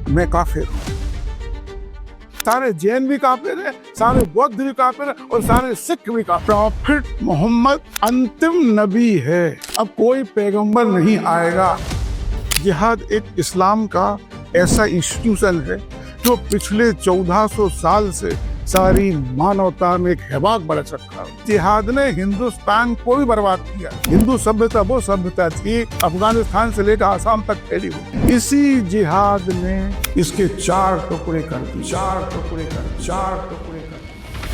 मैं काफिर हूँ। सारे जैन भी काफिर है, सारे बौद्ध भी काफिर है और सारे सिख भी काफिर। प्रॉफिट मोहम्मद अंतिम नबी है, अब कोई पैगंबर नहीं आएगा। जिहाद एक इस्लाम का ऐसा इंस्टीट्यूशन है जो पिछले 1400 साल से सारी मानवता में एक हैवाक बरस रखा है। जिहाद ने हिंदुस्तान को भी बर्बाद किया। हिंदू सभ्यता वो सभ्यता थी अफगानिस्तान से लेकर आसाम तक फैली हुई। इसी जिहाद ने इसके चार टुकड़े कर दिए, चार टुकड़े कर।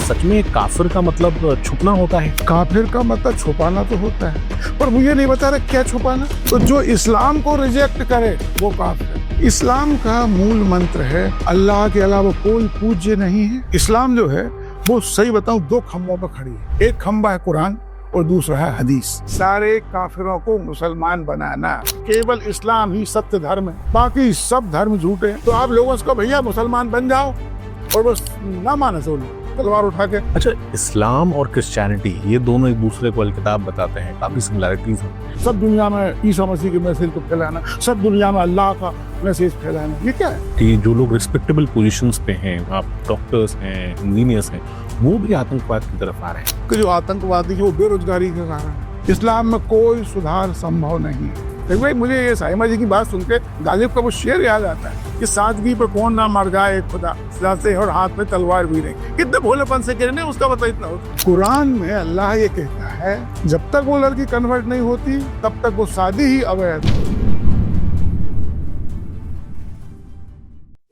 सच में काफिर का मतलब छुपना होता है? काफिर का मतलब छुपाना तो होता है, पर मुझे नहीं बता रहे क्या छुपाना। तो जो इस्लाम को रिजेक्ट करे वो काफिर। इस्लाम का मूल मंत्र है अल्लाह के अलावा कोई पूज्य नहीं है। इस्लाम जो है वो सही बताऊं दो खंभों पर खड़ी है, एक खंभा है कुरान और दूसरा है हदीस। सारे काफिरों को मुसलमान बनाना, केवल इस्लाम ही सत्य धर्म है, बाकी सब धर्म झूठे हैं। तो आप लोगों से भैया मुसलमान बन जाओ और बस ना माने तो तलवार उठा के। अच्छा, इस्लाम और क्रिश्चियनिटी ये दोनों एक दूसरे को अलकिताब बताते हैं, काफी सिमिलैरिटीज हैं। सब दुनिया में ईसा मसीह के मैसेज को फैलाना, सब दुनिया में अल्लाह का मैसेज फैलाना, ये क्या है? कि जो लोग रिस्पेक्टेबल पोजीशंस पे हैं, आप डॉक्टर्स हैं, इंजीनियर्स हैं, वो भी आतंकवाद की तरफ आ रहे हैं। कि जो आतंकवादी जो बेरोजगारी के कारण, इस्लाम में कोई सुधार संभव नहीं है। भाई मुझे ये साइमा जी की बात सुन के गालिब का वो शेर याद आता है कि सादगी पर कौन ना मर जाए खुदा जाते और हाथ में तलवार भी नहीं। कितने भोलेपन से कह रहे हैं, उसका मतलब इतना होता। कुरान में अल्लाह ये कहता है जब तक वो लड़की कन्वर्ट नहीं होती तब तक वो शादी ही अवैध।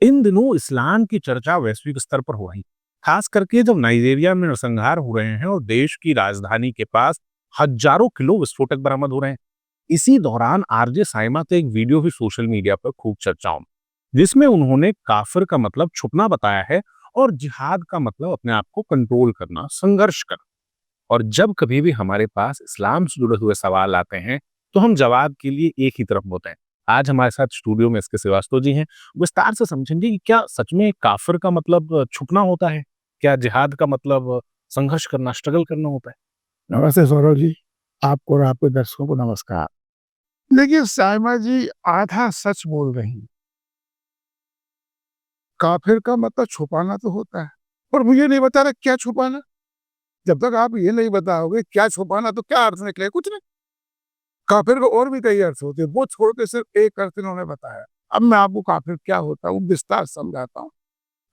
इन दिनों इस्लाम की चर्चा वैश्विक स्तर पर हो रही, खास करके जब नाइजीरिया में नरसंहार हो रहे हैं और देश की राजधानी के पास हजारों किलो विस्फोटक बरामद हो रहे हैं। इसी दौरान आरजे साइमा तो एक वीडियो भी सोशल मीडिया पर खूब चर्चाओं में, जिसमें उन्होंने काफिर का मतलब छुपना बताया है और जिहाद का मतलब अपने आप को कंट्रोल करना, संघर्ष करना। और जब कभी भी हमारे पास इस्लाम से जुड़े हुए सवाल आते हैं तो हम जवाब के लिए एक ही तरफ होते हैं। आज हमारे साथ स्टूडियो में एसके श्रीवास्तव जी हैं। विस्तार से समझेंगे कि क्या सच में काफिर का मतलब छुपना होता है? क्या जिहाद का मतलब संघर्ष करना, स्ट्रगल करना होता है? नमस्ते सौरभ जी, आपको और आपके दर्शकों को नमस्कार। देखिए साइमा जी आधा सच बोल रही। काफिर का मतलब छुपाना तो होता है, पर मुझे नहीं बता रहा क्या छुपाना। जब तक आप ये नहीं बताओगे क्या छुपाना तो क्या अर्थ निकले, कुछ नहीं। काफिर को और भी कई अर्थ होते हैं, वो छोड़ के सिर्फ एक अर्थ इन्होंने बताया। अब मैं आपको काफिर क्या होता है वो विस्तार समझाता हूँ।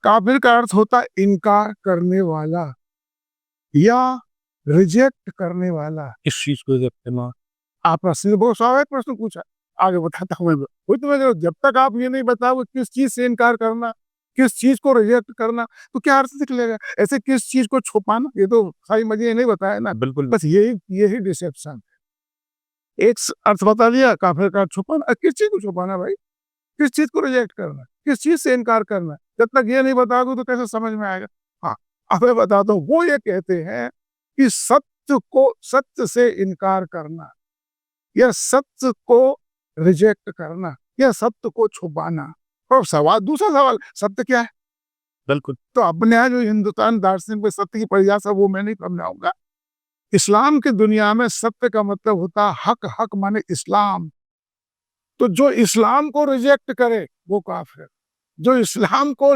काफिर का अर्थ होता है इनकार करने वाला या रिजेक्ट करने वाला। इस चीज को करना। आपका सीधे बहुत स्वाभाविक प्रश्न पूछा, आगे बताता हूँ मैं। वही तो मैं जब तक आप ये नहीं बताओगे किस चीज से इनकार करना, किस चीज को रिजेक्ट करना, तो क्या अर्थ निकलेगा? ऐसे किस चीज को छुपाना, ये तो सारी मजे नहीं बताया ना। बिल्कुल। बस यही डिसेप्शन। एक अर्थ बता दिया काफिर का छुपाना, किस चीज को छुपाना भाई? किस चीज को रिजेक्ट करना, किस चीज से इनकार करना? जब तक ये नहीं बताओगे तो कैसे समझ में आएगा? हाँ, अब मैं बताता हूँ। वो ये कहते हैं कि सत्य से इनकार करना या सत्य को रिजेक्ट करना या सत्य को छुपाना। और दूसरा सवाल, सत्य क्या है? बिल्कुल। तो अपने यहाँ जो हिंदुस्तान दार्शनिक में सत्य की परिभाषा वो मैं नहीं समझाऊंगा। इस्लाम की दुनिया में सत्य का मतलब होता है हक। हक माने इस्लाम। तो जो इस्लाम को रिजेक्ट करे वो काफिर, जो इस्लाम को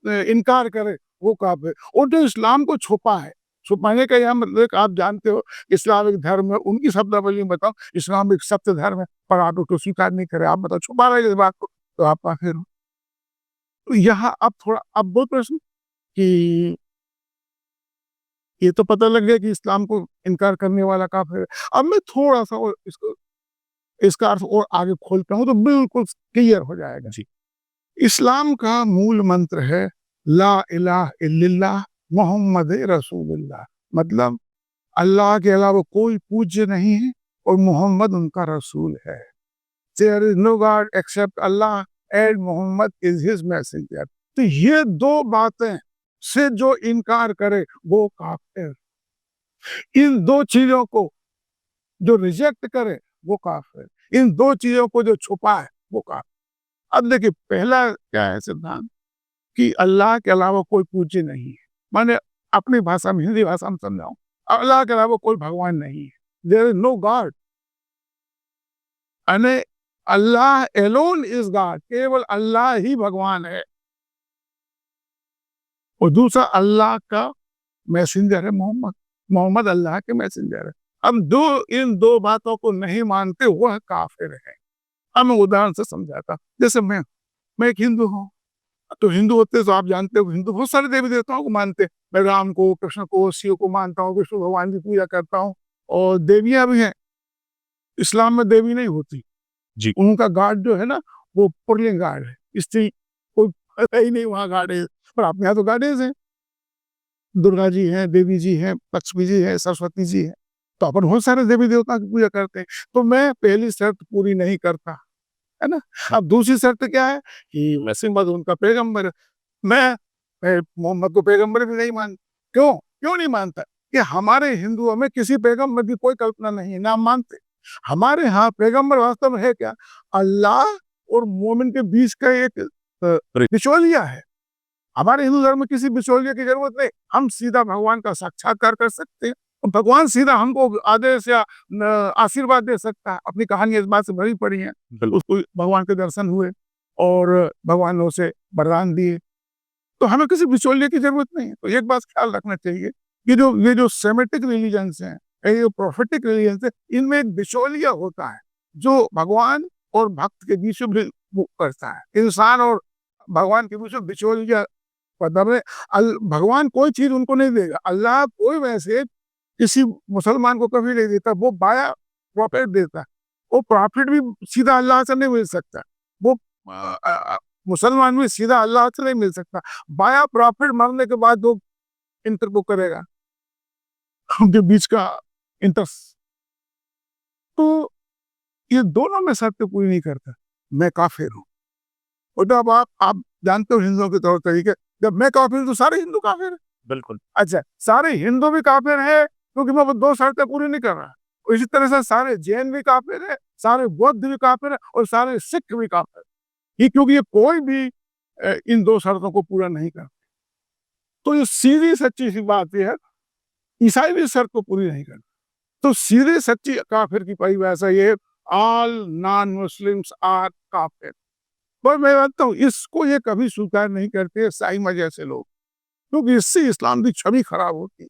इनकार करे वो काफिर। और जो इस्लाम को छुपा है, छुपाने का यह मतलब आप जानते हो इस्लाम एक धर्म है, उनकी शब्दावली में बताओ इस्लाम एक सत्य धर्म है, पर आप उसको स्वीकार नहीं करे, आप बताओ छुपा रहे इस बात को, तो आप काफिर हो। तो यहाँ अब थोड़ा अब बहुत प्रश्न कि ये तो पता लग गया कि इस्लाम को इनकार करने वाला काफिर है। अब मैं थोड़ा सा और इसका अर्थ और आगे खोलता हूँ तो बिल्कुल क्लियर हो जाएगा जी। इस्लाम का मूल मंत्र है ला इलाहा इल्लल्लाह मोहम्मद रसूलुल्लाह, मतलब अल्लाह के अलावा कोई पूज्य नहीं है और मोहम्मद उनका रसूल है। There is no God except Allah and Muhammad is his messenger। तो ये दो बातें से जो इनकार करे वो काफिर। इन दो चीजों को जो रिजेक्ट करे वो काफिर, इन दो चीजों को जो छुपा है वो काफिर। अब देखिए पहला क्या है सिद्धांत कि अल्लाह के अलावा कोई पूज्य नहीं है। माने अपनी भाषा में, हिंदी भाषा में समझाऊं, अल्लाह के अलावा कोई भगवान नहीं है। There is no God. अने अल्लाह एलोन इज गॉड, केवल अल्लाह ही भगवान है। और दूसरा अल्लाह का मैसेंजर है मोहम्मद, मोहम्मद अल्लाह के मैसेंजर है। हम इन दो बातों को नहीं मानते वह काफिर है। अब मैं उदाहरण से समझाता, जैसे मैं एक हिंदू हूँ, तो हिंदू होते तो आप जानते हो हिंदू बहुत सारे देवी देवताओं को मानते हैं। मैं राम को, कृष्ण को, शिव को मानता हूँ, विष्णु भगवान की पूजा करता हूँ, और देवियां भी हैं। इस्लाम में देवी नहीं होती जी। उनका गॉड जो है ना वो पुल्लिंग गॉड है, स्त्री कोई है ही नहीं वहाँ गॉडेस, पर अपने यहाँ तो गॉडेस हैं, दुर्गा जी हैं, देवी जी हैं, लक्ष्मी जी हैं, सरस्वती जी हैं, तो अपन बहुत सारे देवी देवता की पूजा करते हैं। तो मैं पहली शर्त पूरी नहीं करता, है ना। अब दूसरी शर्त क्या है कि मोहम्मद उनका पैगंबर है। मैं मोहम्मद को पैगंबर भी नहीं मानता। क्यों नहीं मानता? कि हमारे हिंदुओं में किसी पैगंबर की कोई कल्पना नहीं है, ना मानते। हमारे यहाँ पैगंबर वास्तव में है क्या? अल्लाह और मोमिन के बीच का एक बिचौलिया है। हमारे हिंदू धर्म में किसी बिचौलिया की जरूरत नहीं, हम सीधा भगवान का साक्षात्कार कर सकते हैं। भगवान सीधा हमको आदेश या आशीर्वाद दे सकता है। अपनी कहानी इस बात से भरी पड़ी है, उसको भगवान के दर्शन हुए और भगवान ने उसे वरदान दिए, तो हमें किसी बिचौलिए की जरूरत नहीं है। तो एक बात ख्याल रखना चाहिए कि ये जो सेमेटिक रिलीजन्स हैं, ये प्रोफेटिक रिलीजन्स है, इनमें एक बिचौलिया होता है जो भगवान और भक्त के बीच में करता है। इंसान और भगवान के बीच में बिचौलिया मतलब भगवान कोई चीज उनको नहीं देगा, अल्लाह कोई वैसे किसी मुसलमान को कभी नहीं देता, वो बाया प्रॉफिट देता है। वो प्रॉफिट भी सीधा अल्लाह से नहीं मिल सकता, वो मुसलमान भी सीधा अल्लाह से नहीं मिल सकता। बाया प्रॉफिट मरने के बाद वो इंटर को करेगा, उनके बीच का इंटरेस्ट। तो ये दोनों में शर्त पूरी नहीं करता, मैं काफिर हूँ। और जब आप जानते हो हिंदुओं के तौर तरीके, जब मैं काफिर हूँ तो सारे हिंदू काफिर है। बिल्कुल। अच्छा, सारे हिंदू भी काफिर है क्योंकि मैं वो दो शर्तें पूरी नहीं कर रहा। इसी तरह से सारे जैन भी काफिर है, सारे बौद्ध भी काफिर है और सारे सिख भी काफिर है। ये क्योंकि ये कोई भी इन दो शर्तों को पूरा नहीं करते। तो ये सीधी सच्ची सी बात यह है, ईसाई भी शर्त को पूरी नहीं करते। तो सीधे सच्ची काफिर की परिभाषा ये, ऑल नॉन मुस्लिम्स आर काफिर। पर मैं मानता हूँ इसको ये कभी स्वीकार नहीं करते ईसाई जैसे लोग, क्योंकि इससे इस्लाम की छवि खराब होती है।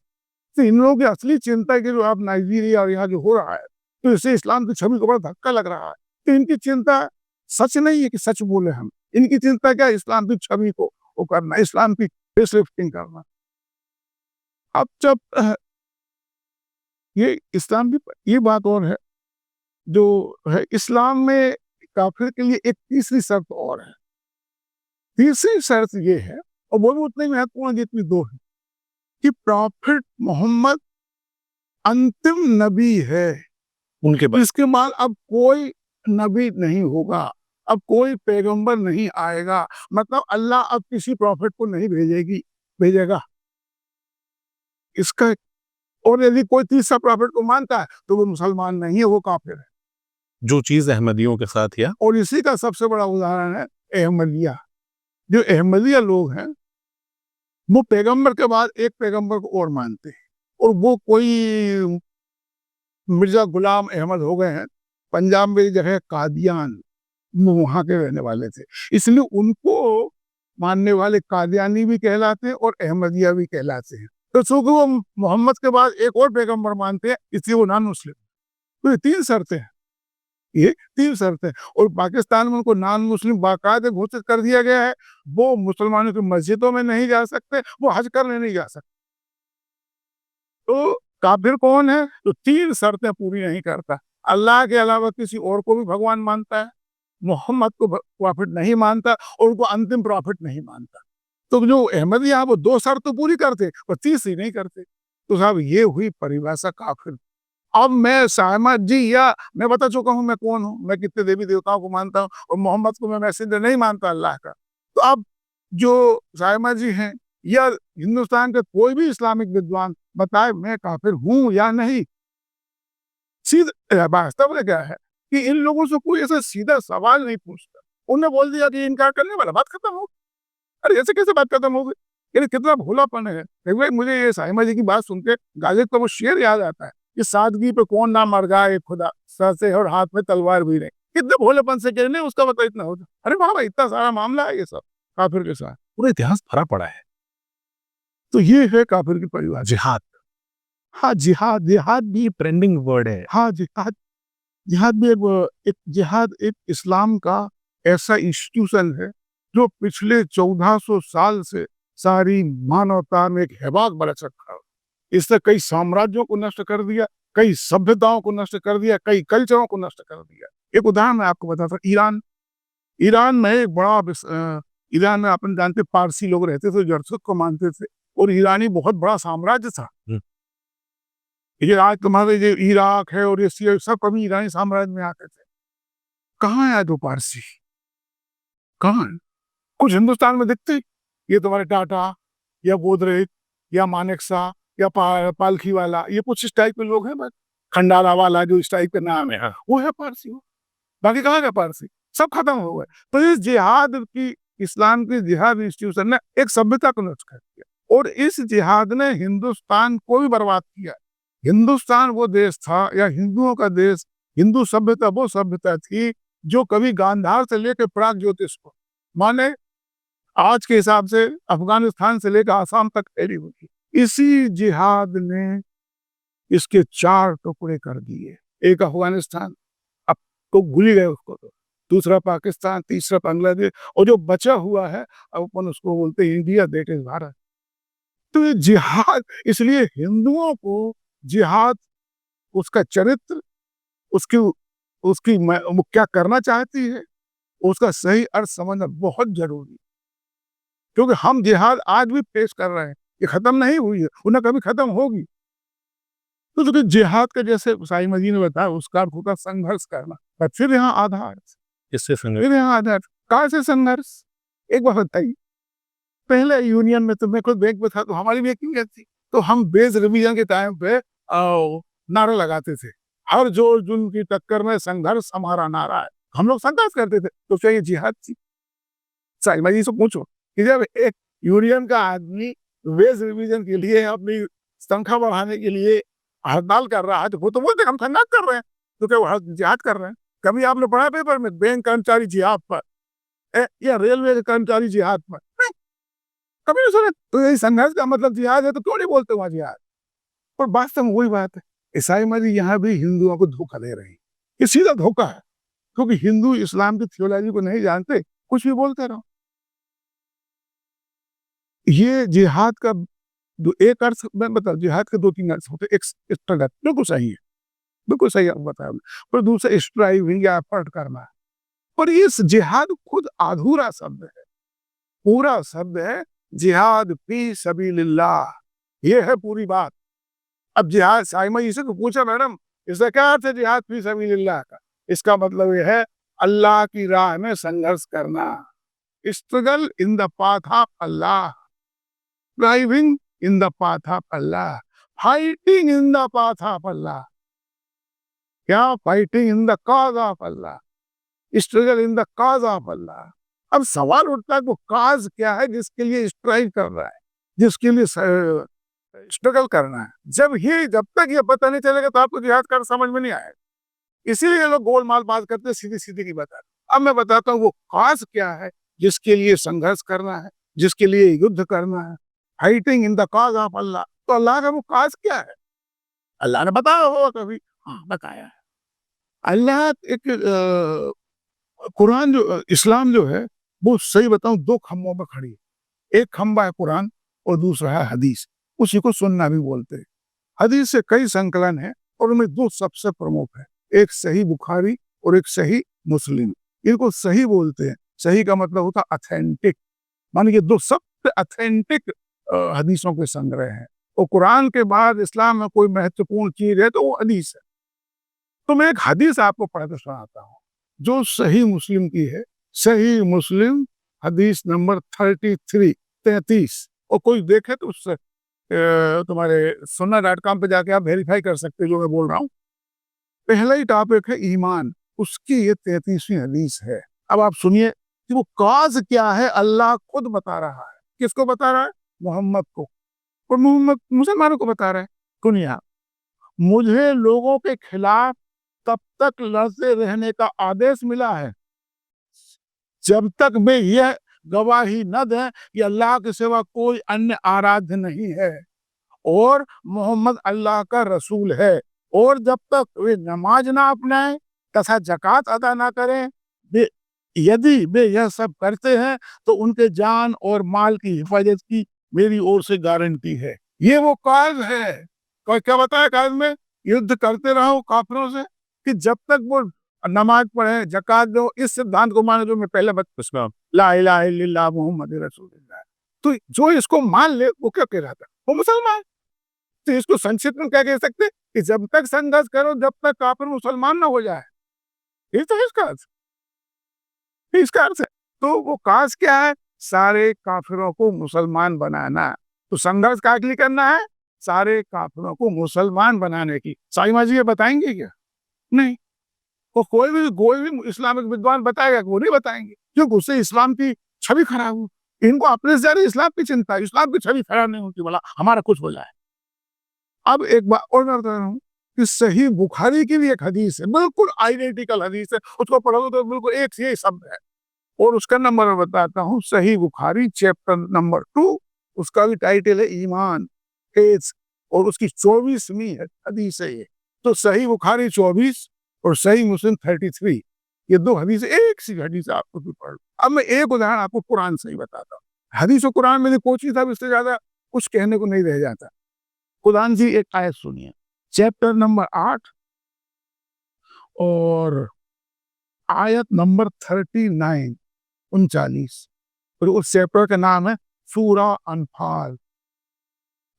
तो इन लोगों की असली चिंता है कि जो आप नाइजीरिया और यहाँ जो हो रहा है, तो इससे इस्लाम की छवि को बड़ा धक्का लग रहा है। तो इनकी चिंता सच नहीं है कि सच बोले हम, इनकी चिंता क्या, इस्लाम की छवि को वो करना, इस्लाम की फेसलिफ्टिंग करना। अब जब ये इस्लाम की ये बात और है, जो है इस्लाम में काफिर के लिए एक तीसरी शर्त और है। तीसरी शर्त ये है, और वो भी उतनी महत्वपूर्ण जितनी दो है, कि प्रॉफिट मोहम्मद अंतिम नबी है, उनके बाद इसके बाद अब कोई नबी नहीं होगा, अब कोई पैगंबर नहीं आएगा। मतलब अल्लाह अब किसी प्रॉफिट को नहीं भेजेगा इसका। और यदि कोई तीसरा प्रॉफिट को मानता है तो वो मुसलमान नहीं है, वो काफिर है। जो चीज अहमदियों के साथ या और इसी का सबसे बड़ा उदाहरण है अहमदिया। जो अहमदिया लोग हैं वो पैगंबर के बाद एक पैगंबर को और मानते हैं, और वो कोई मिर्जा गुलाम अहमद हो गए हैं, पंजाब में जगह कादियान, वहां के रहने वाले थे, इसलिए उनको मानने वाले कादियानी भी कहलाते हैं और अहमदिया भी कहलाते हैं। तो चूंकि वो मोहम्मद के बाद एक और पैगंबर मानते हैं, इसलिए वो नॉन मुस्लिम। तो ये तीन शर्तें हैं, ये तीन शर्तें। और पाकिस्तान में उनको नॉन मुस्लिम बाकायदे घोषित कर दिया गया है। वो मुसलमानों की मस्जिदों में नहीं जा सकते, वो हज करने नहीं जा सकते। तो काफिर कौन है? तो तीन शर्तें पूरी नहीं करता, अल्लाह के अलावा किसी और को भी भगवान मानता है, मोहम्मद को प्रॉफिट नहीं मानता और उनको अंतिम प्रॉफिट नहीं मानता। तो जो अहमदिया वो दो शर्त तो पूरी करते और तीसरी नहीं करते। तो साहब ये हुई परिभाषा काफिर। अब मैं साहमद जी, या मैं बता चुका हूं मैं कौन हूं, मैं कितने देवी देवताओं को मानता हूं और मोहम्मद को मैं मैसेंजर नहीं मानता अल्लाह का। तो अब जो साहमद जी हैं या हिंदुस्तान के कोई भी इस्लामिक विद्वान बताए मैं काफिर हूं या नहीं। सीधा वास्तव में क्या है कि इन लोगों से कोई ऐसा सीधा सवाल नहीं पूछता, उन्हें बोल दिया कि इनकार करने वाला, बात खत्म हो। अरे ऐसे कैसे बात खत्म हो गई? यानी कितना भोलापन है। भाई मुझे ये साहिमा जी की बात सुन के गालिब का वो शेर याद आता है कि सादगी पे कौन ना मर गया खुदा, सर से और हाथ में तलवार भी नहीं। कितने भोलेपन से कहने उसका मतलब इतना होता। अरे बाबा इतना सारा मामला है ये सब काफिर के साथ। पूरा इतिहास भरा पड़ा है। तो ये है काफिर की परिभाषा। जिहाद, हाँ जिहाद, जिहाद भी, ट्रेंडिंग वर्ड है। हाँ जिहाद, जिहाद भी एक जिहाद एक इस्लाम का ऐसा इंस्टीट्यूशन है जो पिछले 1400 साल से सारी मानवता में एक हैवाक बरस रखा है। इसने कई साम्राज्यों को नष्ट कर दिया, कई सभ्यताओं को नष्ट कर दिया, कई कल्चरों को नष्ट कर दिया। एक उदाहरण मैं आपको बताता हूँ, ईरान। ईरान में एक बड़ा ईरान में अपन जानते पारसी लोग रहते थे, जरसुद को मानते थे, और ईरानी बहुत बड़ा साम्राज्य था। ये आज तुम्हारे ये इराक है और ये सीरिया सब कभी ईरानी साम्राज्य में आते थे। कहाँ है जो पारसी? कहाँ है? कुछ हिंदुस्तान में दिखते? ये तुम्हारे टाटा या गोदरेज या मानेकशॉ या पालखी वाला, ये कुछ इस टाइप के लोग हैं बस। खंडाला वाला जो इस टाइप के नाम है, वो है पारसी। वो बाकी कहाँ का पारसी? सब खत्म हो गए। तो इस जिहाद की, इस्लाम की जिहाद इंस्टीट्यूशन ने एक सभ्यता को नष्ट कर दिया, और इस जिहाद ने हिंदुस्तान को भी बर्बाद किया। हिंदुस्तान वो देश था, या हिंदुओं का देश, हिंदू सभ्यता वो सभ्यता थी जो कभी गांधार से लेकर प्राग ज्योतिष माने आज के हिसाब से अफगानिस्तान से लेकर आसाम तक फैली हुई थी। इसी जिहाद ने इसके 4 टुकड़े कर दिए। एक अफगानिस्तान, अब तो भूल ही गए उसको, तो दूसरा पाकिस्तान, तीसरा बांग्लादेश, और जो बचा हुआ है अब अपन उसको बोलते हैं इंडिया, दैट इज भारत। तो ये जिहाद, इसलिए हिंदुओं को जिहाद, उसका चरित्र, उसकी उसकी वो क्या करना चाहती है, उसका सही अर्थ समझना बहुत जरूरी है। क्योंकि हम जिहाद आज भी पेश कर रहे हैं, ये खत्म नहीं हुई है, उन्हें कभी खत्म होगी। तो देखिए जिहाद का जैसे साई मजी ने बताया, उसका अर्थ होता संघर्ष करना। पर फिर यहाँ आधार, इससे संघर्ष, फिर यहाँ आधार कहाँ से संघर्ष? एक बात बताइए, पहले यूनियन में तो मैं खुद बैंक में था, तो हमारी भी एक यूनियन थी, तो हम बेस रिवीजन के टाइम पे नारा लगाते थे, हर जोर जुल्म की टक्कर में संघर्ष हमारा नारा है। हम लोग संघर्ष करते थे। तो क्या ये जिहाद थी? साई मजी से पूछो कि जब एक यूनियन का आदमी वेज रिवीजन के लिए अपनी संख्या बढ़ाने के लिए हड़ताल कर रहा है, तो वो तो बोलते हम संघर्ष कर रहे हैं, तो क्या वो जिहाद कर रहे हैं? कभी आपने पढ़ा पेपर में बैंक कर्मचारी जिहाद पर या रेलवे कर्मचारी जिहाद पर? नहीं, कभी नहीं सुने। तो यही संघर्ष का मतलब जिहाद है, तो क्यों नहीं बोलते वहां जिहाद? पर वास्तव में वही बात है, ईसाई मजी यहाँ भी हिंदुओं को धोखा दे रहे हैं। ये सीधा धोखा है, क्योंकि हिंदू इस्लाम की थियोलॉजी को नहीं जानते, कुछ भी बोलते रहो। ये जिहाद का एक अर्थ मैं बता, जिहाद के 2-3 अर्थ होते। एक स्ट्रगल, बिल्कुल सही है, बिल्कुल सही आप बताया, पर दूसरा स्ट्राइविंग या एफर्ट करना है। पर इस जिहाद खुद अधूरा शब्द है, पूरा शब्द है जिहाद फी सबीलिल्लाह, ये है पूरी बात। अब जिहाद, साइमा जी से तो पूछा मैडम इसका क्या अर्थ है जिहाद फी सबीलिल्लाह का? इसका मतलब ये है अल्लाह की राह में संघर्ष करना, struggle in the path of Allah, driving in the path of Allah, fighting in the path of Allah. क्या? Fighting in the cause of Allah, struggle in the cause of Allah. अब सवाल उठता है वो काज क्या है जिसके लिए स्ट्राइव कर रहा है, जिसके लिए स्ट्रगल करना है? जब तक ये पता नहीं चलेगा तो आपको जिहाद कर समझ में नहीं आएगा। इसीलिए लोग गोलमाल बात करते हैं, सीधी सीधी की बता। अब मैं बताता हूँ वो काज क्या है जिसके लिए संघर्ष करना है, जिसके लिए युद्ध करना है, fighting in the cause of Allah. तो अल्लाह का वो काज क्या है? अल्लाह ने बताया होगा कभी? हाँ बताया है। अल्लाह एक कुरान जो इस्लाम जो है वो सही बताऊं 2 खंभों पर खड़ी है। एक खंभा है कुरान और दूसरा है हदीस, उसी को सुन्ना भी बोलते हैं। हदीस से कई संकलन है और उनमें 2 सबसे प्रमुख है, एक सही बुखारी और एक सही मुस्लिम। इनको सही बोलते हैं। सही का मतलब होता है ऑथेंटिक, माने ये 2 सबसे ऑथेंटिक हदीसों के संग्रह हैं। और कुरान के बाद इस्लाम में कोई महत्वपूर्ण चीज है तो वो हदीस है। तो मैं एक हदीस आपको पढ़कर सुनाता हूँ जो सही मुस्लिम की है। सही मुस्लिम हदीस नंबर 33 और कोई देखे तो उससे तुम्हारे sunnah.com पे जाके आप वेरीफाई कर सकते हो जो मैं बोल रहा हूँ। पहला ही टॉपिक है ईमान, उसकी ये 33वीं हदीस है। अब आप सुनिए कि वो काज क्या है, अल्लाह खुद बता रहा है। किसको बता रहा है? मोहम्मद को। और मोहम्मद मुसलमानों को बता रहा है, सुनिए आप, मुझे लोगों के खिलाफ तब तक लड़ते रहने का आदेश मिला है जब तक वे यह गवाही न दें कि अल्लाह के सिवा कोई अन्य आराध्य नहीं है और मोहम्मद अल्लाह का रसूल है, और जब तक वे नमाज ना अपनाएं तथा ज़कात अदा ना करें, वे यदि वे यह सब करते हैं तो उनके जान और माल की हिफाजत की मेरी ओर से गारंटी है। ये वो काज है। क्या बताया काज में? युद्ध करते रहो काफिरों से कि जब तक वो नमाज पढ़े, ज़कात दो, इस सिद्धांत को माने जो मैं पहले बता, ला इलाहा इल्लल्लाह मुहम्मद रसूलुल्लाह। तो जो इसको मान ले वो क्या कह रहा था? वो मुसलमान। तो इसको संक्षिप्त में क्या कह सकते कि जब तक संघर्ष करो जब तक काफिर मुसलमान ना हो जाए। ये तो इसका अर्थ है। तो वो काज क्या है? सारे काफिरों को मुसलमान बनाना। तो संघर्ष क्या के लिए करना है? सारे काफिरों को मुसलमान बनाने की। साईं जी ये बताएंगे क्या? नहीं। वो कोई भी इस्लामिक विद्वान बताएगा, वो नहीं बताएंगे, क्योंकि उससे इस्लाम की छवि खराब हो। इनको अपने से ज्यादा इस्लाम की चिंता है, इस्लाम की छवि खराब नहीं होती, बोला हमारा कुछ हो जाए। अब एक बात और मैं बता रहा हूँ कि सही बुखारी की भी एक हदीस है, बिल्कुल आइडेंटिकल हदीस है, उसको पढ़ोगे तो बिल्कुल एक से एक शब्द है, और उसका नंबर मैं बताता हूँ। सही बुखारी चैप्टर नंबर 2, उसका भी टाइटल है ईमान फेथ, और उसकी 24वीं हदीस है ये। तो सही बुखारी 24 और सही मुस्लिम 33, ये दो हदीस एक सी हदीस आपको भी पढ़ लो। अब मैं एक उदाहरण आपको कुरान से ही बताता हूँ। हदीस और कुरान में कोशिश था, इससे ज्यादा कुछ कहने को नहीं रह जाता। कुरान जी एक आयत सुनिए, चैप्टर नंबर 8 और आयत नंबर 39 39, और उस चैप्टर का नाम है सूरा अनफाल।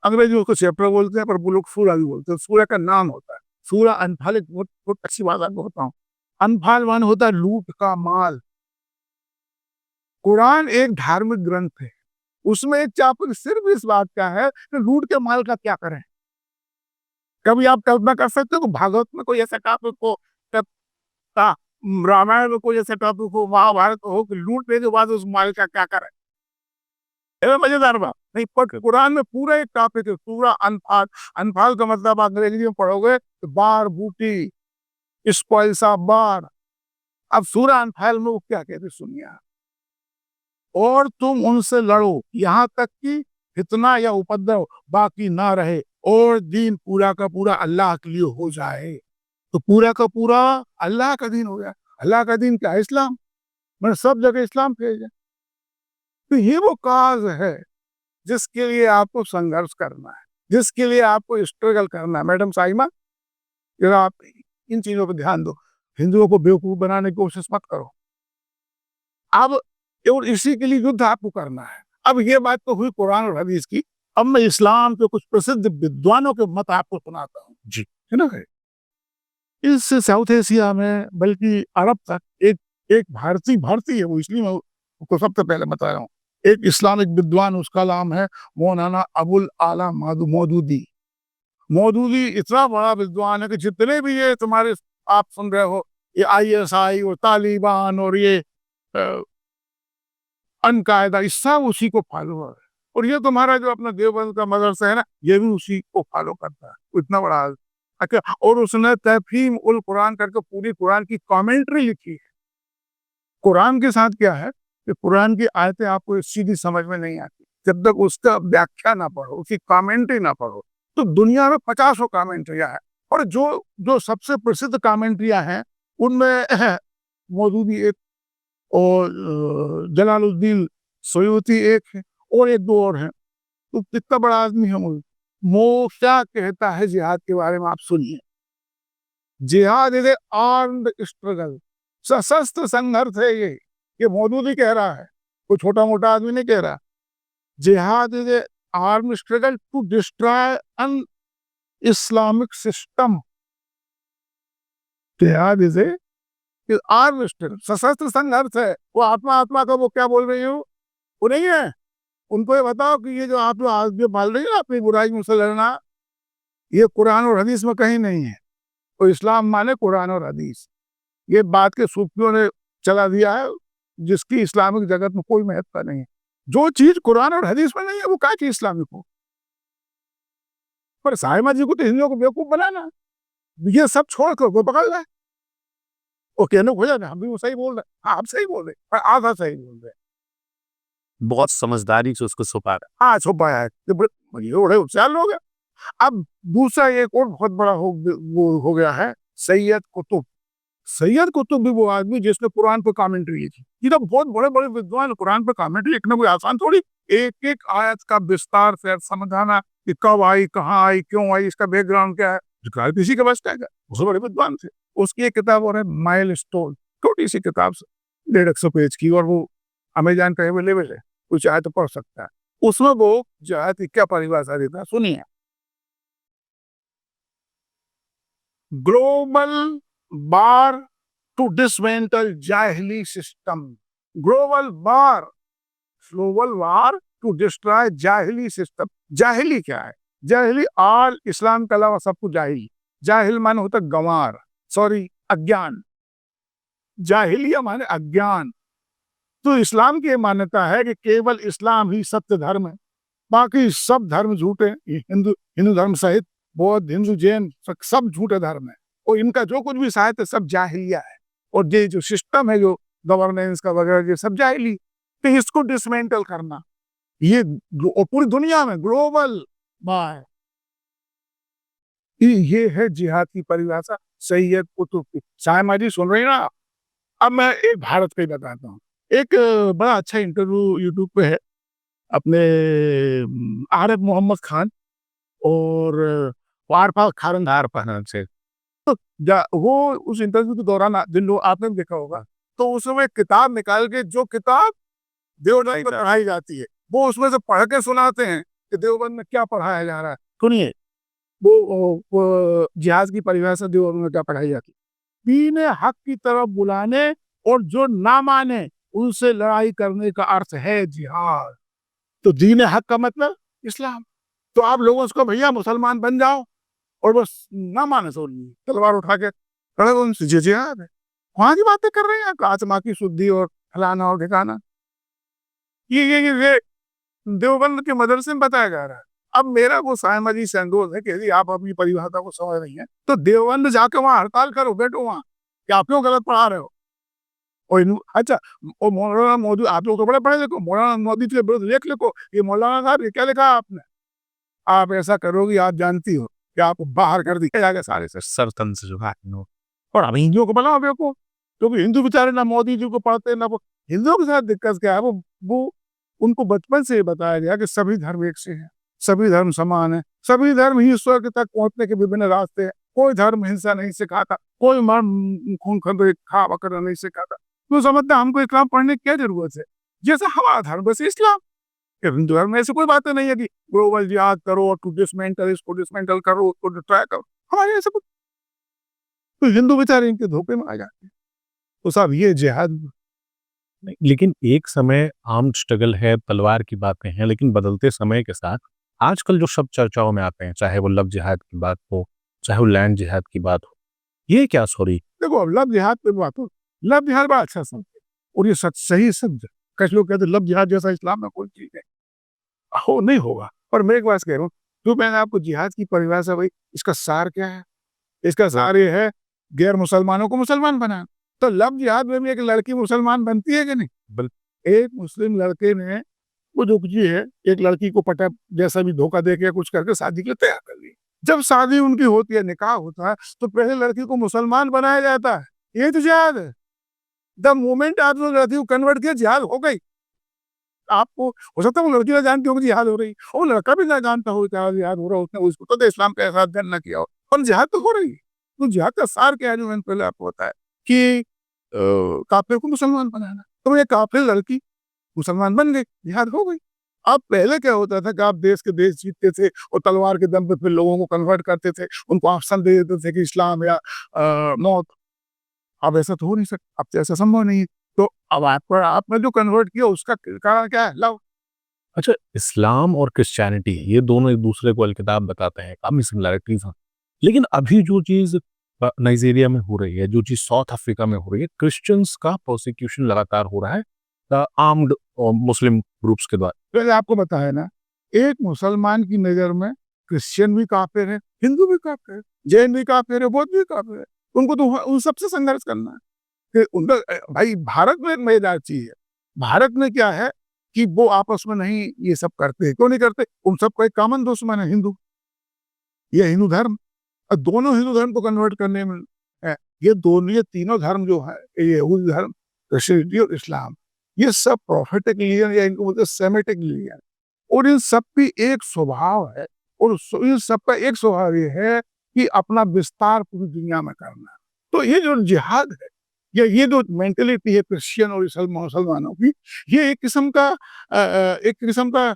अंग्रेजी उसको चैप्टर बोलते हैं, पर वो लोग सूरा भी बोलते हैं। सूरा का नाम होता है सूरा अनफाल। एक बहुत बहुत अच्छी बात आपको बताऊं, अनफाल मान होता है लूट का माल। कुरान एक धार्मिक ग्रंथ है, उसमें एक चैप्टर सिर्फ इस बात का है कि लूट के माल का क्या करें। कभी आप कल्पना कर सकते हो कि भागवत में कोई ऐसा टॉपिक हो, रामायण में कोई ऐसा टॉपिक हो, महाभारत हो कि लूटने के बाद उस माल का क्या करें? मजेदार बात नहीं, पर कुरान में पूरा एक टॉपिक है, पूरा अनफाल। अनफाल का मतलब अंग्रेजी में पढ़ोगे तो बार बूटी, स्पॉइल सा बार। अब सूरा अनफाल में वो क्या कहते सुनिए आप। और तुम उनसे लड़ो यहाँ तक कि फितना या उपद्रव बाकी ना रहे और दीन पूरा का पूरा अल्लाह के लिए हो जाए। तो पूरा का पूरा अल्लाह का दीन हो गया। अल्लाह का दीन क्या? इस्लाम। मैंने सब जगह इस्लाम फैल जाए। तो ये वो काज है जिसके लिए आपको संघर्ष करना है, जिसके लिए आपको स्ट्रगल करना है। मैडम साइमा, अगर आप इन चीजों पर ध्यान दो, हिंदुओं को बेवकूफ बनाने की कोशिश मत करो। अब और इसी के लिए युद्ध आपको करना है। अब ये बात तो हुई कुरान और हदीस की। अब मैं इस्लाम के कुछ प्रसिद्ध विद्वानों के मत आपको सुनाता हूँ जी, है ना। इस साउथ एशिया में, बल्कि अरब तक, एक एक भारतीय है वो, इसलिए मैं उसको सबसे पहले बता रहा हूँ। एक इस्लामिक विद्वान, उसका नाम है मौलाना अबुल आला मौदूदी। मौदूदी इतना बड़ा विद्वान है कि जितने भी ये तुम्हारे आप सुन रहे हो, ये ISI और तालिबान और ये अनकायदा, इस सब उसी को फॉलो है। और ये तुम्हारा जो अपना देवबंद का मदरसा है ना, ये भी उसी को फॉलो करता है। इतना बड़ा। अच्छा, और उसने तफहीम उल कुरान करके पूरी कुरान की कमेंट्री लिखी है। कुरान के साथ क्या है कि कुरान की आयतें आपको सीधी समझ में नहीं आती जब तक उसका व्याख्या ना पढ़ो, उसकी कमेंट्री ना पढ़ो। तो दुनिया में 50 कमेंट्रियां हैं, और जो जो सबसे प्रसिद्ध कमेंट्रियां हैं उनमें मौदूदी एक, और जलालुद्दीन सयूती एक है, और एक दो और हैं। तो कितना बड़ा आदमी है वो क्या कहता है जिहाद के बारे में आप सुनिए। जिहाद इज ए आर्म्ड स्ट्रगल, सशस्त्र संघर्ष है ये मौदूदी कह रहा है, कोई छोटा मोटा आदमी नहीं कह रहा। Jihad is a armed struggle to destroy an Islamic system. Jihad is a armed struggle, सशस्त्र संघर्ष है। वो आत्मा का वो क्या बोल रही हो, वो नहीं है। उनको ये बताओ कि ये जो आप लोग आगे पाल रही है अपनी बुराई में से लड़ना, ये कुरान और हदीस में कहीं नहीं है। तो इस्लाम माने कुरान और हदीस। ये बात के सूफियों ने चला दिया है, जिसकी इस्लामिक जगत में कोई महत्व नहीं है। जो चीज कुरान और हदीस में नहीं है वो क्या चीज इस्लामिक हो। पर साहिमा जी को तो हिंदुओं को बेवकूफ बनाना, ये सब छोड़ कर वो पकड़ रहा है। वो कहने को हो जाता हम भी वो सही बोल रहे हैं, हाँ आप सही बोल रहे हैं, पर आधा सही बोल रहे हैं। बहुत समझदारी से उसको छुपा रहा हाँ छुपाया है, ये बड़े होशियार लोग हैं। अब दूसरा एक और बहुत बड़ा वो हो गया है सैयद कुतुब। सैयद कुतुब भी वो आदमी जिसने कुरान पर कमेंट्री लिखी। ये तो बहुत बड़े बड़े विद्वान कुरान पर कमेंट्री लिखना कोई आसान थोड़ी। एक एक आयत का विस्तार से समझाना कि कब आई, कहाँ आई, क्यों आई, इसका बैकग्राउंड क्या है, किसी के बस का है। बहुत बड़े विद्वान थे। उसकी एक किताब और है माइलस्टोन, छोटी सी किताब से 150 पेज की, और वो अमेजन पे अवेलेबल है, कोई चाहे तो पढ़ सकता है। उसमें वो जहाद की क्या परिभाषा देता है सुनिए। ग्लोबल बार टू डिसमेंटल जाहिली system. Global bar, global war to destroy जाहिली सिस्टम। जाहिली क्या है? जाहिली आल इस्लाम के अलावा सब कुछ जाहिल। जाहिल माने होता गंवार, सॉरी अज्ञान। जाहिलिया माने अज्ञान। तो इस्लाम की मान्यता है कि केवल इस्लाम ही सत्य धर्म है, बाकी सब धर्म झूठे हैं। हिंदू हिंदू धर्म सहित बौद्ध, हिंदू, जैन सब झूठे धर्म है, और इनका जो कुछ भी साहित्य सब जाहिलिया है। और ये जो सिस्टम है जो गवर्नेंस का वगैरह, ये सब जाहिली। तो इसको डिसमेंटल करना, ये और पूरी दुनिया में ग्लोबल बाय, ये है जिहाद की परिभाषा सैयद कुतुब की। सायमा सुन रही ना? अब मैं एक भारत का ही बताता हूँ। एक बड़ा अच्छा इंटरव्यू यूट्यूब पे है अपने आरिफ मोहम्मद खान और वारफा खारन पहना से वो उस इंटरव्यू के दौरान जिन लोग आपने भी देखा होगा, तो उसमें एक किताब निकाल के, जो किताब देवबंद में पढ़ाई जाती है, वो उसमें से पढ़ के सुनाते हैं कि देवबंद में क्या पढ़ाया जा रहा है। सुनिए वो जिहाद की परिभाषा देवबंद में क्या पढ़ाई जाती है। दीन हक की तरफ बुलाने और जो ना माने उनसे लड़ाई करने का अर्थ है जिहाद। तो दीन हक का मतलब इस्लाम। तो आप लोगों को भैया मुसलमान बन जाओ, और बस ना माने तो तलवार उठा के खड़े हो, उनसे जिहाद है। वहां की बातें कर रहे हैं, आत्मा की शुद्धि और फलाना और ठिकाना। ये देवबंद के मदरसे में बताया जा रहा है। अब मेरा वो सायमा जी से अनुरोध है कि यदि आप अपनी परिभाषा को समझ रही हैं तो देवबंद जाके वहां हड़ताल करो, बैठो वहां कि आप क्यों गलत पढ़ा रहे हो। और अच्छा, और मौलाना मोदी, आप लोग तो बड़े पढ़े लिखो, मौलाना मोदी के विरुद्ध लेख लिखो, ये मौलाना साहब ये क्या लिखा आपने। आप ऐसा करोगी, आप जानती हो कि आपको बाहर कर दिया जाएगा सारे से। सरतन से जो है और अब हिंदुओं को बनाओ बेवकूफ, क्योंकि हिंदू बेचारे ना मोदी जी को पढ़ते ना हिंदुओं के साथ दिक्कत क्या है, वो उनको बचपन से बताया गया कि सभी धर्म एक से हैं, सभी धर्म समान है, सभी धर्म ही ईश्वर के तक पहुंचने के विभिन्न रास्ते हैं। कोई धर्म हिंसा नहीं सिखाता, कोई मर्म खून खा वगैरह नहीं सिखाता। तो समझते हमको इस्लाम पढ़ने की क्या जरूरत है, जैसे हमारा धर्म वैसे इस्लाम। हिंदू धर्म में ऐसी कोई बातें नहीं है कि ग्लोबल जिहाद करो, टू डिसमेंटल, इसको डिसमेंटल करो, उसको डिस्ट्रॉय करो। हमारे ऐसा कुछ, तो हिंदू बेचारे इनके धोखे में आ जाते हैं। तो साहब ये जिहाद नहीं, लेकिन एक समय आर्म्ड स्ट्रगल है, तलवार की बातें हैं, लेकिन बदलते समय के साथ आजकल जो शब्द चर्चाओं में आते हैं, चाहे वो लव जिहाद की बात हो, चाहे वो लैंड जिहाद की बात हो, ये क्या सॉरी देखो, अब लव जिहाद पे बात हो, लव जिहाद बड़ा अच्छा शब्द है और ये सही शब्द है। कुछ लोग कहते हैं लव जिहाद जैसा इस्लाम में कोई चीज है, हो नहीं होगा। पर मैं एक बात कह रहा हूँ, जो मैंने आपको जिहाद की परिभाषा भाई, इसका सार क्या है? इसका सार ये है गैर मुसलमानों को मुसलमान बनाना। तो लव जिहाद में भी एक लड़की मुसलमान बनती है कि नहीं? एक मुस्लिम लड़के ने वो जो कुछ है, एक लड़की को पटा जैसा भी धोखा दे के कुछ करके शादी के लिए तैयार कर ली। जब शादी उनकी होती है, निकाह होता है, तो पहले लड़की को मुसलमान बनाया जाता है। ये तो जिहाद है। द मोमेंट आपने लड़की को कन्वर्ट किया, जिहाद हो गई। आपको हो सकता है वो लड़की ना जानती हो जिहाद हो रही, और लड़का भी ना जानता हो जिहाद हो रहा, उसने उसको तो इस्लाम का एहसास न किया हो, पर जिहाद तो हो रही है। तो जिहाद का सार क्या है, जो मैंने पहले आपको बताया कि काफिर को मुसलमान बनाना। तो ये काफिर लड़की मुसलमान बन गई, जिहाद हो गई। अब पहले क्या होता था कि आप देश के देश जीतते थे और तलवार के दम पे फिर लोगों को कन्वर्ट करते थे, उनको ऑप्शन दे देते थे कि इस्लाम या मौत। अब ऐसा तो हो नहीं सकता, अब तो ऐसा संभव नहीं है। तो अब आपने जो कन्वर्ट किया उसका कारण क्या है? लव। अच्छा, इस्लाम और क्रिश्चियनिटी ये दोनों एक दूसरे को अलकिताब बताते हैं, काफी सिमिलैरिटीज हैं, लेकिन अभी जो चीज नाइजीरिया में हो रही है, जो चीज साउथ अफ्रीका में हो रही है, क्रिश्चियंस का प्रोसिक्यूशन लगातार हो रहा है आर्म्ड मुस्लिम ग्रुप्स के द्वारा। पहले आपको बताया ना, एक मुसलमान की नजर में क्रिश्चियन भी काफिर है, हिंदू भी काफिर है, जैन भी काफिर है, बौद्ध भी काफिर है। उनको तो उन सबसे संघर्ष करना है। कि उनका भाई भारत में एक मजेदार चीज है, भारत में क्या है कि वो आपस में नहीं ये सब करते, क्यों नहीं करते? उन सबका एक कॉमन दुश्मन है, हिंदू, ये हिंदू धर्म। और दोनों हिंदू धर्म को कन्वर्ट करने में ये दोनों, ये तीनों धर्म जो है, ये यहूदी धर्म, क्रिश्चियनिटी और इस्लाम, ये सब प्रोफेटिक रिलीजन या इनको बोलते हैं सेमेटिक रिलीजन, और इन सब की एक स्वभाव है, और इन सबका एक स्वभाव ये है कि अपना विस्तार पूरी दुनिया में करना। तो ये जो जिहाद है, या ये जो मेंटेलिटी है क्रिश्चियन और मुसलमानों की, ये एक किस्म का एक किस्म का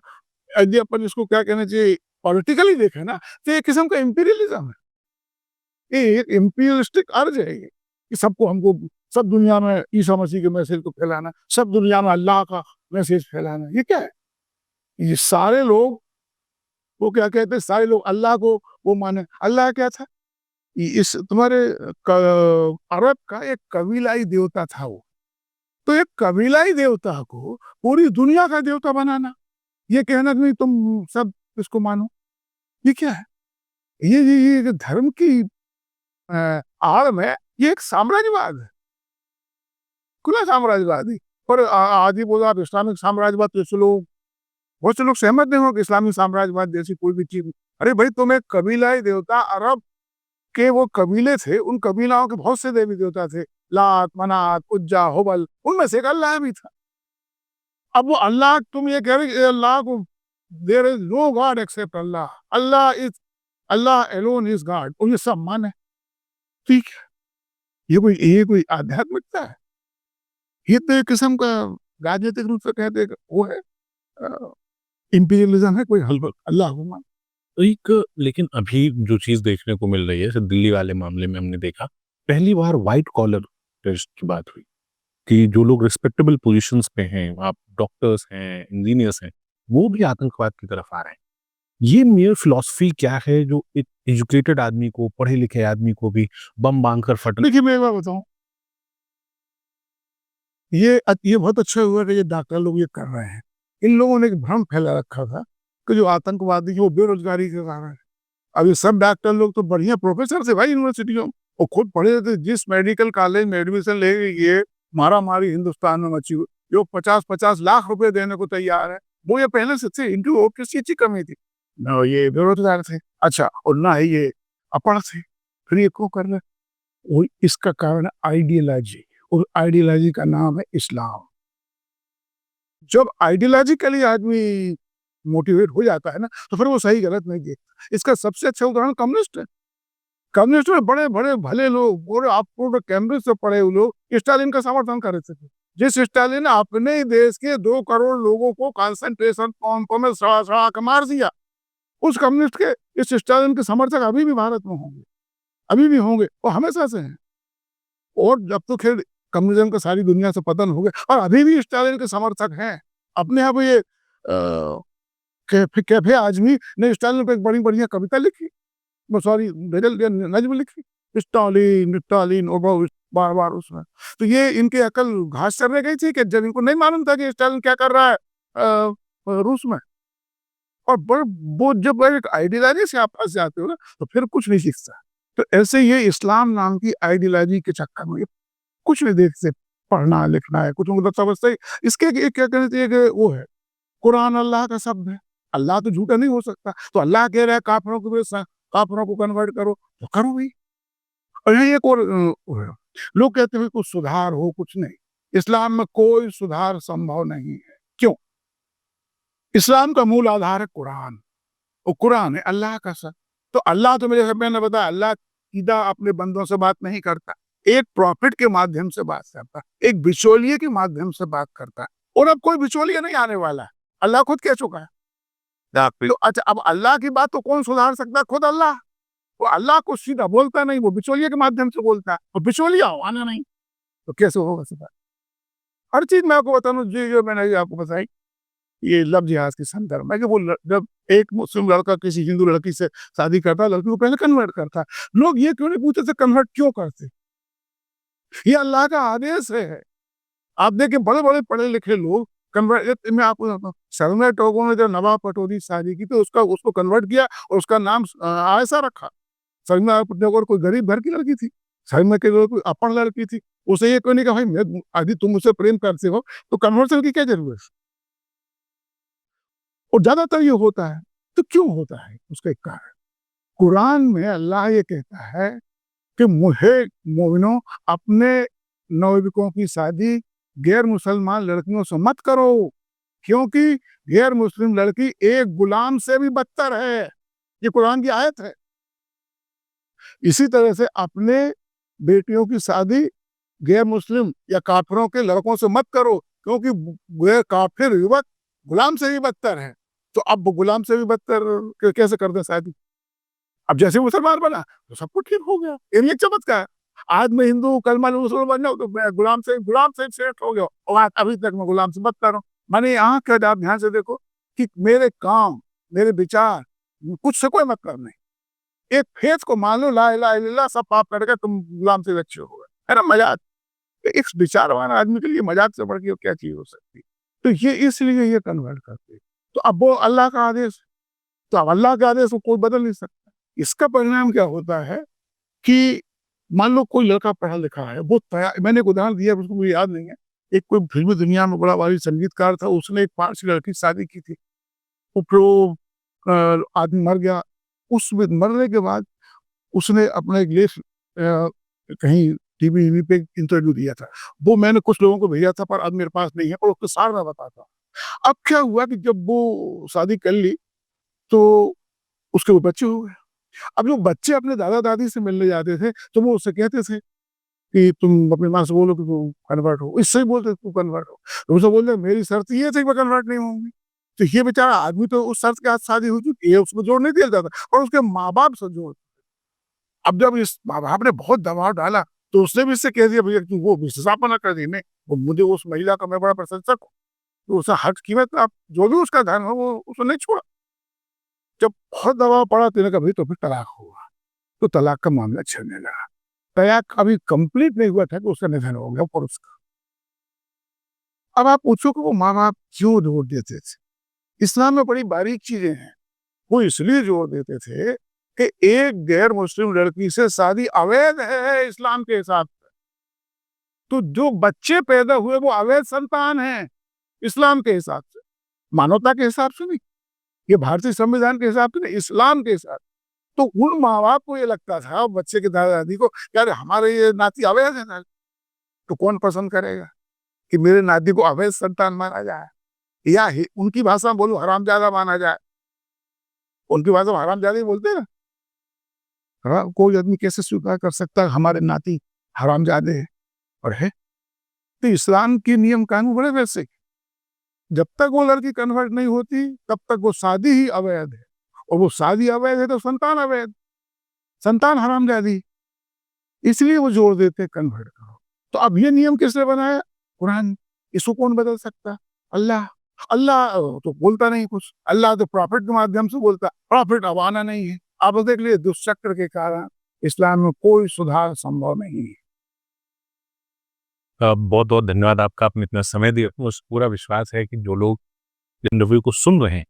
यदि अपन इसको क्या कहना चाहिए, पॉलिटिकली देखें ना, तो एक किस्म का इंपीरियलिज्म है। ये एक इंपीरियलिस्टिक अर्ज है ये, कि सबको हमको सब दुनिया में ईसा मसीह के मैसेज को फैलाना, सब दुनिया में अल्लाह का मैसेज फैलाना। ये क्या है? ये सारे लोग वो क्या कहते हैं, सारे लोग अल्लाह को वो माने। अल्लाह क्या था? इस तुम्हारे अरब का एक कबीलाई देवता था वो। तो एक कबीलाई देवता को पूरी दुनिया का देवता बनाना, ये कहना कि नहीं तुम सब इसको मानो, ये क्या है? ये धर्म की आड़ में ये एक साम्राज्यवाद है, खुला साम्राज्यवादी। पर आज ही बोला आप इस्लामिक साम्राज्यवाद, तो लोग, बहुत से लोग सहमत नहीं हो कि इस्लामिक साम्राज्यवाद जैसी कोई भी चीज। अरे भाई, तुम एक कबीलाई देवता, अरब के वो कबीले थे, उन कबीलाओं के बहुत से देवी देवता थे, लात, मनात, उज्जा, हुबल, उनमें से एक अल्लाह भी था। अब वो अल्लाह, तुम ये कह रहे कि अल्लाह को, there is no God except Allah, Allah alone is God, और ये सब माने। ठीक है, ये कोई आध्यात्मिकता है? ये तो एक किस्म का राजनीतिक रूप से कहते हैं वो है इंपीरियलिज्म है, कोई हलबल अल्लाह को मान। एक लेकिन अभी जो चीज देखने को मिल रही है, जैसे दिल्ली वाले मामले में हमने देखा, पहली बार व्हाइट कॉलर टेररिस्ट की बात हुई कि जो लोग रिस्पेक्टेबल पोजीशंस पे हैं, आप डॉक्टर्स हैं, इंजीनियर्स हैं, वो भी आतंकवाद की तरफ आ रहे हैं। ये मेयर फिलॉसफी क्या है जो एक एजुकेटेड आदमी को, पढ़े लिखे आदमी को भी बम बांधकर फटने। देखिए, मैं एक बात बताऊं, ये बहुत अच्छा हुआ कि ये डॉक्टर लोग ये कर रहे हैं। इन लोगों ने एक भ्रम फैला रखा था कि जो आतंकवादी वो बेरोजगारी के कारण है। अब ये सब डॉक्टर लोग तो बढ़िया प्रोफेसर थे भाई यूनिवर्सिटियों, वो खुद पढ़े थे। जिस मेडिकल कॉलेज में एडमिशन ले ये मारा मारी हिंदुस्तान में मची हुई, जो 50-50 लाख रुपए देने को तैयार है, वो ये पहले से थे। इनकी और किसी चीज की कमी थी ना? ये बेरोजगार थे, अच्छा, और ना ही ये अपढ़ थे। फिर ये क्यों कर रहे? वो इसका कारण आइडियोलॉजी, और आइडियोलॉजी का नाम है इस्लाम। जब आइडियोलॉजिकली आदमी मोटिवेट हो जाता है ना, तो फिर वो सही गलत नहीं देखता। इसका सबसे अच्छा उदाहरण कम्युनिस्ट है। कम्युनिस्ट में बड़े बड़े भले लोग, पूरे आपको कैम्ब्रिज से पढ़े हुए लोग स्टालिन का समर्थन कर रहे थे। जिस स्टालिन ने अपने ही देश के 2 करोड़ लोगों को कंसंट्रेशन कैंपों में सड़ा सड़ा के मार दिया, उस कम्युनिस्ट के, इस स्टालिन के समर्थक अभी भी भारत में होंगे, अभी भी होंगे, और हमेशा से हैं। और जब तो खैर कम्युनिज्म का सारी दुनिया से पतन हो गया, और अभी भी स्टालिन के समर्थक हैं। अपने यहाँ पे ये कैफे आजमी ने स्टालिन पे एक बड़ी बढ़िया कविता लिखी, सॉरी नज्म लिखी, स्टालिन स्टालिन, और बहुत बार बार उसमें। तो ये इनकी अकल घास चरने गई थी कि जब इनको नहीं मालूम था कि स्टालिन क्या कर रहा है रूस में। और वो जब एक आइडियोलॉजी से आप फंस जाते हो ना, तो फिर कुछ नहीं सीखता। तो ऐसे ये इस्लाम नाम की आइडियोलॉजी के चक्कर में कुछ नहीं देखते, पढ़ना लिखना है कुछ मतलब समझते ही। इसके क्या कहना चाहिए कि वो है, कुरान अल्लाह का शब्द है, अल्लाह तो झूठा नहीं हो सकता। तो अल्लाह कह रहा है काफिरों को काफिरों को कन्वर्ट करो, तो करो भाई। और यहाँ एक और लोग कहते हैं कुछ सुधार हो, कुछ नहीं। इस्लाम में कोई सुधार संभव नहीं है। क्यों? इस्लाम का मूल आधार है कुरान, और कुरान है अल्लाह का शब्द। तो अल्लाह तो मैंने बताया, अल्लाह सीधा अपने बंदों से बात नहीं करता, एक प्रॉफिट के माध्यम से बात करता, एक बिचौलिए के माध्यम से बात करता। और अब कोई बिचौलिया नहीं आने वाला है, अल्लाह खुद कह चुका है। तो अच्छा, अब अल्लाह की बात तो कौन सुधार सकता है? खुद अल्लाह। वो अल्लाह को सीधा बोलता नहीं, वो बिचौलिए के माध्यम से बोलता है, और बिचौलिया आना नहीं, तो कैसे होगा सुधार? हर चीज मैं आपको बता दूं, जो मैंने आपको बताई, ये लव जिहाद के संदर्भ में, कि वो जब एक मुस्लिम लड़का किसी हिंदू लड़की से शादी करता है, लड़की को पहले कन्वर्ट करता है। लोग ये क्यों नहीं पूछते थे कन्वर्ट क्यों करते? ये अल्लाह का आदेश है। आप देखिए बड़े बड़े पढ़े लिखे लोग कन्वर्ट, मैं आपको बताता हूँ, शर्मिला टैगोर ने जब नवाब पटौदी से शादी की, तो उसको कन्वर्ट किया और उसका नाम आयशा रखा। शर्मिला टैगोर कोई गरीब घर की लड़की थी, सलमा के कोई अपन लड़की थी, उसे ये कोई नहीं कहा भाई मैं यदि तुम मुझसे प्रेम करते हो तो कन्वर्सन की क्या जरूरत है? और ज्यादातर ये होता है, तो क्यों होता है? उसका एक कारण, कुरान में अल्लाह ये कहता है कि मुहे मोमिनो अपने नवयुवकों की शादी गैर मुसलमान लड़कियों से मत करो, क्योंकि गैर मुस्लिम लड़की एक गुलाम से भी बदतर है। ये कुरान की आयत है। इसी तरह से अपने बेटियों की शादी गैर मुस्लिम या काफिरों के लड़कों से मत करो, क्योंकि गैर काफिर युवक गुलाम से भी बदतर है। तो अब वो गुलाम से भी बदतर कैसे कर दे शादी? अब जैसे मुसलमान बना तो सब कुछ ठीक हो गया। ये एक चमत्कार। आज मैं हिंदू कलमा मुसलमान बन जाऊं तो मैं गुलाम से सेट हो गया, और आज अभी तक मैं गुलाम से बदतर हूँ। माने यहाँ क्या, आप ध्यान से देखो कि मेरे काम, मेरे विचार, कुछ से कोई मतलब नहीं। एक फेस को मान लो, ला इलाहा इल्लल्लाह, सब पाप करके तुम गुलाम से बच्चे हो गए, है ना? मजाक। इस विचारवान आदमी के लिए मजाक से बढ़ के क्या चीज हो सकती है? तो ये इसलिए ये कन्वर्ट करते। तो अब वो अल्लाह का आदेश, तो अब अल्लाह के आदेश को कोई बदल नहीं सकता। इसका परिणाम क्या होता है कि मान लो कोई लड़का पढ़ा लिखा है, वो तैयार, मैंने एक उदाहरण दिया उसको मुझे याद नहीं है। एक कोई फिल्मी दुनिया में बड़ा भारी संगीतकार था, उसने एक पारसी लड़की से शादी की थी। वो फिर वो आदमी मर गया। उस मरने के बाद उसने अपना एक लेख कहीं टीवी वीवी पे इंटरव्यू दिया था। वो मैंने कुछ लोगों को भेजा था, पर अब मेरे पास नहीं है, और उसके सार मैं बताता हूँ। अब क्या हुआ कि जब वो शादी कर ली तो उसके वो बच्चे हो गए। अब जो बच्चे अपने दादा दादी से मिलने जाते थे तो वो उससे कहते थे कि तुम अपनी माँ से बोलो कि तू कन्वर्ट हो, इससे ही बोलते तू कन्वर्ट हो। तो उसे बोलते मेरी शर्त ये थी कि मैं कन्वर्ट नहीं होंगी। तो ये बेचारा आदमी तो उस शर्त के साथ शादी हो चुकी है, उसको जोड़ नहीं दिया जाता, और उसके माँ बाप से जोड़। अब जब इस माँ बाप ने बहुत दबाव डाला तो उसने भी इससे कह दिया भैया तू वो विशेषापना कर दी। नहीं, वो मुझे उस महिला का मैं बड़ा प्रशंसक हूँ, तो उसका हक कीमत आप जो भी उसका धन हो वो उसने नहीं छोड़ा। जब बहुत दबाव पड़ा तो कभी तो फिर तलाक हुआ, तो तलाक का मामला चलने लगा। तलाक अभी कंप्लीट नहीं हुआ था कि उसका निधन हो गया पुरुष का। अब आप पूछो कि वो माँ बाप क्यों जोर देते थे? इस्लाम में बड़ी बारीक चीजें हैं। वो इसलिए जोर देते थे कि एक गैर मुस्लिम लड़की से शादी अवैध है इस्लाम के हिसाब से। तो जो बच्चे पैदा हुए वो अवैध संतान हैं इस्लाम के हिसाब से, मानवता के हिसाब से नहीं, ये भारतीय संविधान के हिसाब से नहीं, इस्लाम के हिसाब। तो उन माँ बाप को ये लगता था बच्चे के दादा दादी को, यार हमारे ये नाती अवैध है ना, तो कौन पसंद करेगा कि मेरे नाती को अवैध संतान माना जाए, या उनकी भाषा में बोलो हरामजादा माना जाए। उनकी भाषा में हरामजादा ही बोलते हैं ना। हाँ, कोई आदमी कैसे स्वीकार कर सकता है हमारे नाती हरामजादे है और है? तो इस्लाम के नियम कानून बड़े वैसे, जब तक वो लड़की कन्वर्ट नहीं होती तब तक वो शादी ही अवैध है, और वो शादी अवैध है तो संतान अवैध, संतान हरामजादी। इसलिए वो जोर देते कन्वर्ट करो। तो अब ये नियम किसने बनाया? कुरान। इसको कौन बदल सकता? अल्लाह। अल्लाह तो बोलता नहीं कुछ, अल्लाह तो प्रॉफिट के माध्यम से बोलता। प्रॉफिट अब आना नहीं है। आप देख लिए दुष्चक्र के कारण इस्लाम में कोई सुधार संभव नहीं है। बहुत बहुत धन्यवाद आपका, आपने इतना समय दिया। मुझे पूरा विश्वास है कि जो लोग इंटरव्यू को सुन रहे हैं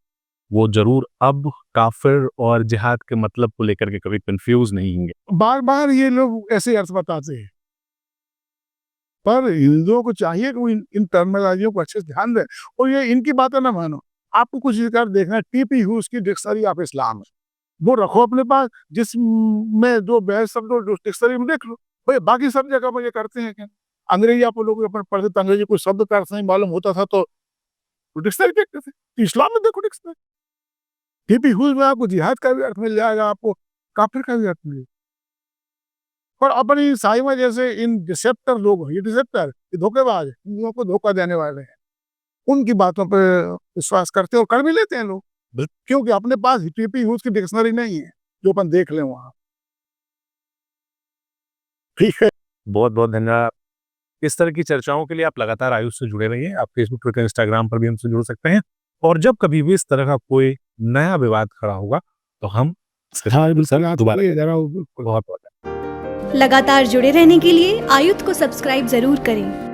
वो जरूर अब काफिर और जिहाद के मतलब को लेकर के कभी कंफ्यूज नहीं होंगे। बार बार ये लोग ऐसे अर्थ बताते हैं, पर हिंदुओं को चाहिए कि वो इन टर्मिनोलॉजियों को अच्छे से ध्यान दें, और ये इनकी बातें ना मानो। आपको कुछ इधर देखना है, टीपी ह्यूज की डिक्शनरी ऑफ इस्लाम है, वो रखो अपने पास, जिसमें जो बहस शब्द डिक्शनरी में देख लो। भाई बाकी सब जगह पर ये करते हैं क्या? अंग्रेजी आप लोग अपन पढ़ते थे, अंग्रेजी कोई शब्द का अर्थ नहीं मालूम होता था तो डिक्शनरी देखते थे। तो इस्लाम में देखो डिक्शनरी, टीपी ह्यूज में आपको जिहाद का भी अर्थ मिल जाएगा, आपको काफिर का भी अर्थ मिलेगा। पर अपनी साइमा जैसे इन डिसेप्टर लोग हैं, ये डिसेप्टर, ये धोखेबाज, इन लोगों को धोखा देने वाले हैं, उनकी बातों पे विश्वास करते हैं और कर भी लेते हैं लोग, क्योंकि अपने पास टीपी ह्यूज की डिक्शनरी नहीं है जो अपन देख लें वहां। ठीक है, बहुत बहुत धन्यवाद। इस तरह की चर्चाओं के लिए आप लगातार आयुष से जुड़े रहिए। आप फेसबुक, ट्विटर, इंस्टाग्राम पर भी हमसे जुड़ सकते हैं, और जब कभी भी इस तरह का कोई नया विवाद खड़ा होगा तो हम दोबारा बहुत लगातार जुड़े रहने के लिए आयुध को सब्सक्राइब जरूर करें।